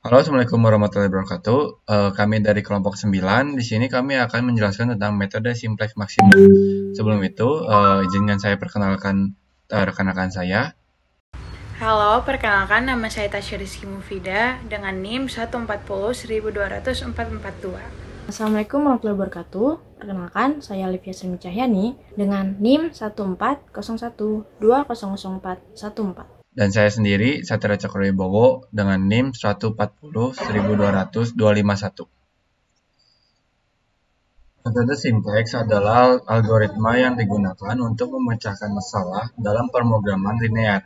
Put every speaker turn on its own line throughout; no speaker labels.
Halo, Assalamualaikum warahmatullahi wabarakatuh. Kami dari kelompok 9. Di sini kami akan menjelaskan tentang metode simplex maksimum. Sebelum itu, izinkan saya perkenalkan rekan-rekan saya.
Halo, perkenalkan nama saya Tasya Rizky Mufida dengan NIM 140.12442.
Assalamualaikum warahmatullahi wabarakatuh. Perkenalkan, saya Livia Sri Cahyani dengan NIM 14012000414.
Dan saya sendiri, Satria Cakrowibowo dengan NIM 140.10251. Metode simplex adalah algoritma yang digunakan untuk memecahkan masalah dalam pemrograman linear.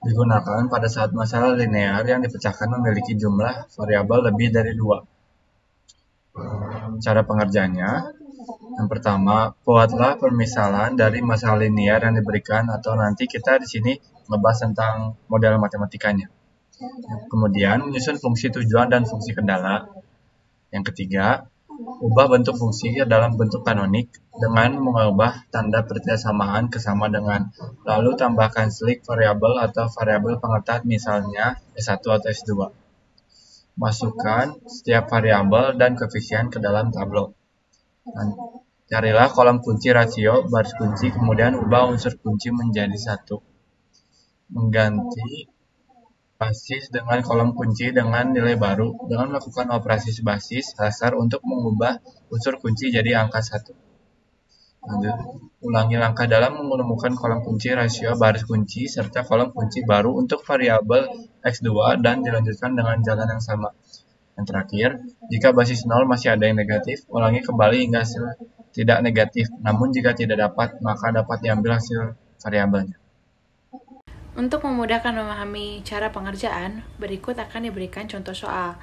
Digunakan pada saat masalah linear yang dipecahkan memiliki jumlah variabel lebih dari 2. Cara pengerjaannya, yang pertama, buatlah permisalan dari masalah linear yang diberikan atau nanti kita di sini ngebahas tentang model matematikanya. Kemudian, menyusun fungsi tujuan dan fungsi kendala. Yang ketiga, ubah bentuk fungsi dalam bentuk kanonik dengan mengubah tanda persamaan ke sama dengan, lalu tambahkan slik variabel atau variabel pengetah misalnya S1 atau S2. Masukkan setiap variabel dan koefisien ke dalam tableau. Carilah kolom kunci rasio baris kunci, kemudian ubah unsur kunci menjadi 1. Mengganti basis dengan kolom kunci dengan nilai baru dengan melakukan operasi basis dasar untuk mengubah unsur kunci jadi angka 1. Lanjut, ulangi langkah dalam menemukan kolom kunci rasio baris kunci serta kolom kunci baru untuk variabel X2 dan dilanjutkan dengan jalan yang sama. Yang terakhir, jika basis 0 masih ada yang negatif, ulangi kembali hingga hasil tidak negatif. Namun jika tidak dapat, maka dapat diambil hasil variabelnya.
Untuk memudahkan memahami cara pengerjaan, berikut akan diberikan contoh soal.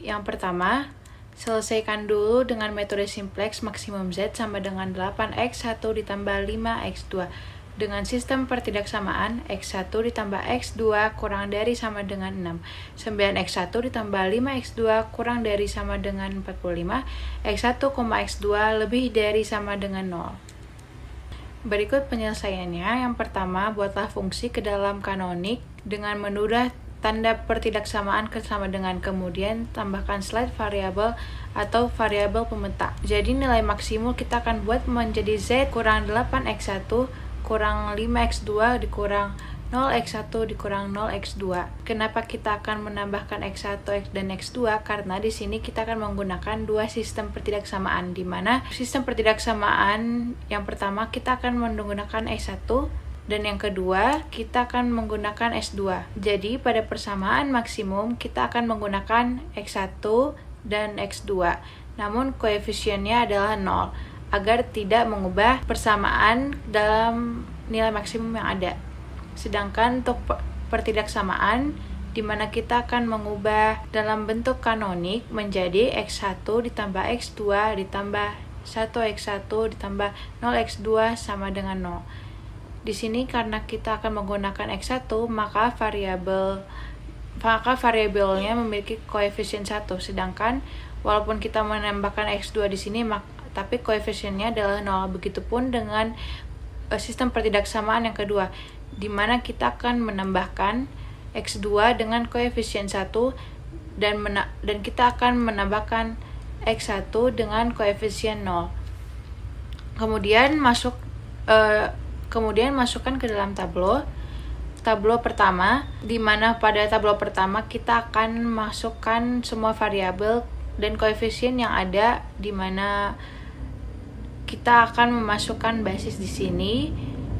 Yang pertama, selesaikan dulu dengan metode simplex maksimum Z sama dengan 8x1 ditambah 5x2 dengan sistem pertidaksamaan x1 ditambah x2 kurang dari sama dengan 6, 9x1 ditambah 5x2 kurang dari sama dengan 45, x1, x2 lebih dari sama dengan 0. Berikut penyelesaiannya. Yang pertama, buatlah fungsi ke dalam kanonik dengan menudah tanda pertidaksamaan sama dengan, kemudian tambahkan slide variabel atau variabel pemetak. Jadi nilai maksimum kita akan buat menjadi Z kurang 8x1 kurang 5x2 dikurang 0x1 dikurang 0x2. Kenapa kita akan menambahkan x1 dan x2? Karena di sini kita akan menggunakan dua sistem pertidaksamaan, di mana sistem pertidaksamaan yang pertama kita akan menggunakan x1 dan yang kedua kita akan menggunakan S2. Jadi pada persamaan maksimum kita akan menggunakan X1 dan X2. Namun koefisiennya adalah 0 agar tidak mengubah persamaan dalam nilai maksimum yang ada. Sedangkan untuk pertidaksamaan di mana kita akan mengubah dalam bentuk kanonik menjadi X1 ditambah X2 ditambah 1x1 ditambah 0x2 sama dengan 0. Di sini karena kita akan menggunakan X1, maka variabelnya memiliki koefisien 1. Sedangkan walaupun kita menambahkan X2 di sini, tapi koefisiennya adalah 0. Begitupun dengan sistem pertidaksamaan yang kedua, di mana kita akan menambahkan X2 dengan koefisien 1 dan kita akan menambahkan X1 dengan koefisien 0. Kemudian masukkan ke dalam tableau pertama, di mana pada tableau pertama kita akan masukkan semua variabel dan koefisien yang ada, di mana kita akan memasukkan basis di sini,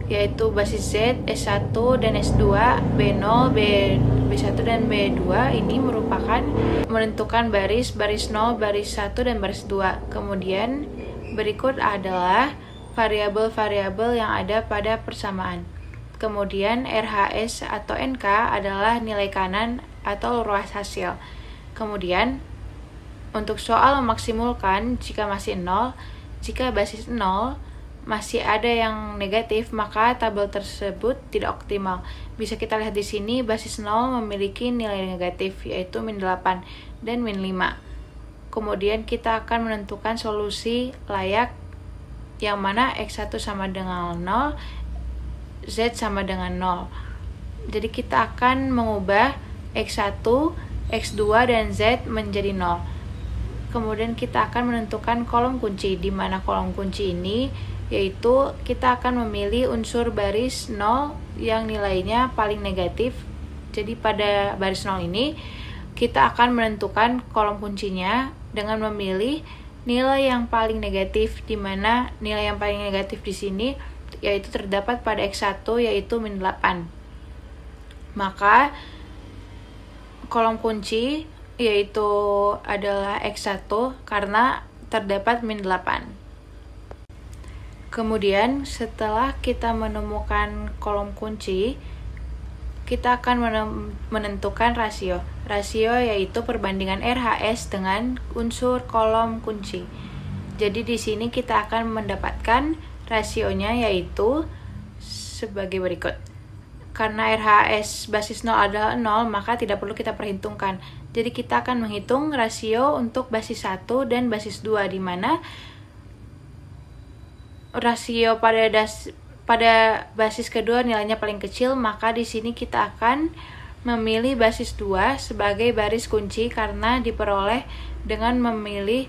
yaitu basis Z, S1 dan S2, B0, B1 dan B2. Ini merupakan menentukan baris 0, baris 1 dan baris 2. Kemudian berikut adalah variabel-variabel yang ada pada persamaan. Kemudian RHS atau NK adalah nilai kanan atau ruas hasil. Kemudian untuk soal memaksimulkan jika masih 0, jika basis 0 masih ada yang negatif, maka tabel tersebut tidak optimal. Bisa kita lihat di sini basis 0 memiliki nilai negatif, yaitu min 8 dan min 5. Kemudian kita akan menentukan solusi layak yang mana X1 sama dengan 0, Z sama dengan 0. Jadi kita akan mengubah X1 X2 dan Z menjadi 0. Kemudian kita akan menentukan kolom kunci, di mana kolom kunci ini yaitu kita akan memilih unsur baris 0 yang nilainya paling negatif. Jadi pada baris 0 ini kita akan menentukan kolom kuncinya dengan memilih nilai yang paling negatif, di mana nilai yang paling negatif di sini yaitu terdapat pada X1 yaitu -8. Maka kolom kunci yaitu adalah X1 karena terdapat -8. Kemudian setelah kita menemukan kolom kunci, kita akan menentukan rasio. Rasio yaitu perbandingan RHS dengan unsur kolom kunci. Jadi di sini kita akan mendapatkan rasionya yaitu sebagai berikut. Karena RHS basis 0 adalah 0, maka tidak perlu kita perhitungkan. Jadi kita akan menghitung rasio untuk basis 1 dan basis 2, di mana rasio pada basis kedua nilainya paling kecil, maka di sini kita akan memilih basis 2 sebagai baris kunci karena diperoleh dengan memilih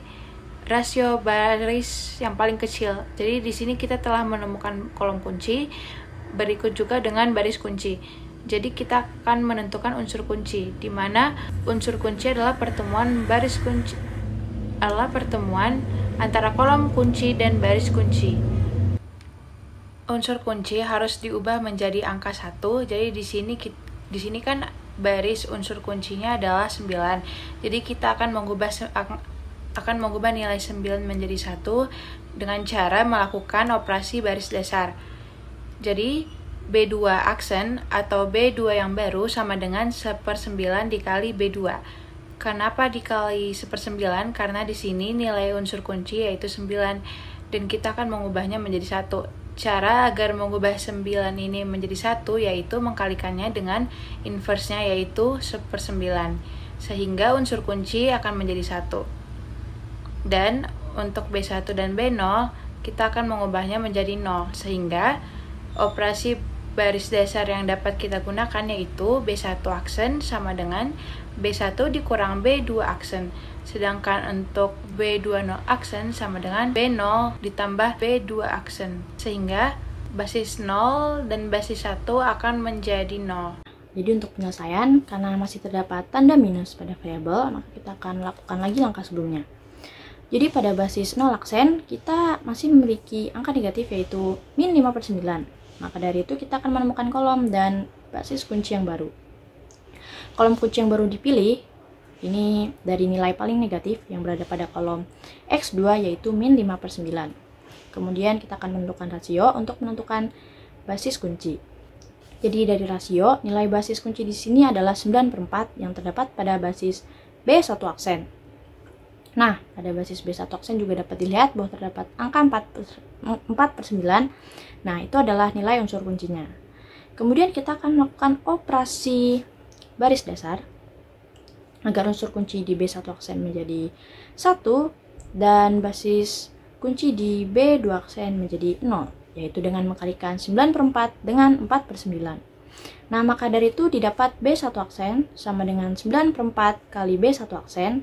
rasio baris yang paling kecil. Jadi di sini kita telah menemukan kolom kunci, berikut juga dengan baris kunci. Jadi kita akan menentukan unsur kunci, di mana unsur kunci adalah pertemuan antara kolom kunci dan baris kunci. Unsur kunci harus diubah menjadi angka 1. Jadi di sini kan baris unsur kuncinya adalah 9. Jadi kita akan mengubah nilai 9 menjadi 1 dengan cara melakukan operasi baris dasar. Jadi B2 aksen atau B2 yang baru sama dengan 1/9 dikali B2. Kenapa dikali 1/9? Karena di sini nilai unsur kunci yaitu 9 dan kita akan mengubahnya menjadi 1. Cara agar mengubah 9 ini menjadi 1 yaitu mengkalikannya dengan inverse-nya yaitu 1/9. Sehingga unsur kunci akan menjadi 1. Dan untuk B1 dan B0 kita akan mengubahnya menjadi 0. Sehingga operasi baris dasar yang dapat kita gunakan yaitu B1 aksen sama dengan B1 dikurang B2 aksen. Sedangkan untuk B2 0 aksen sama dengan B0 ditambah B2 aksen. Sehingga basis 0 dan basis 1 akan menjadi 0.
Jadi untuk penyelesaian, karena masih terdapat tanda minus pada variabel, maka kita akan lakukan lagi langkah sebelumnya. Jadi pada basis 0 aksen, kita masih memiliki angka negatif yaitu -5/9. Maka dari itu kita akan menemukan kolom dan basis kunci yang baru. Kolom kunci yang baru dipilih, ini dari nilai paling negatif yang berada pada kolom X2 yaitu -5/9. Kemudian kita akan menentukan rasio untuk menentukan basis kunci. Jadi dari rasio, nilai basis kunci di sini adalah 9/4 yang terdapat pada basis B1 aksen. Nah, pada basis B1 aksen juga dapat dilihat bahwa terdapat angka 4/9. Nah, itu adalah nilai unsur kuncinya. Kemudian kita akan melakukan operasi baris dasar agar unsur kunci di B1 aksen menjadi 1 dan basis kunci di B2 aksen menjadi 0, yaitu dengan mengkalikan 9/4 dengan 4/9. Nah, maka dari itu didapat B1 aksen sama dengan 9/4 kali B1 aksen,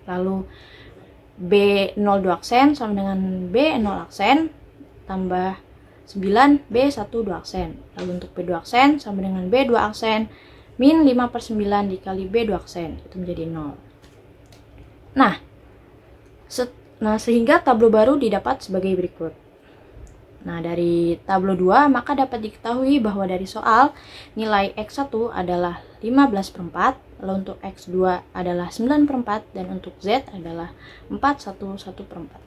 lalu B02 aksen sama dengan B0 aksen tambah 9 B1 2 aksen. Lalu untuk B2 aksen sama dengan B2 aksen min 5/9 dikali B2 aksen, itu menjadi 0. Nah, sehingga tablo baru didapat sebagai berikut. Nah, dari tablo 2 maka dapat diketahui bahwa dari soal nilai X1 adalah 15/4, lalu untuk X2 adalah 9/4 dan untuk Z adalah 4/1/4.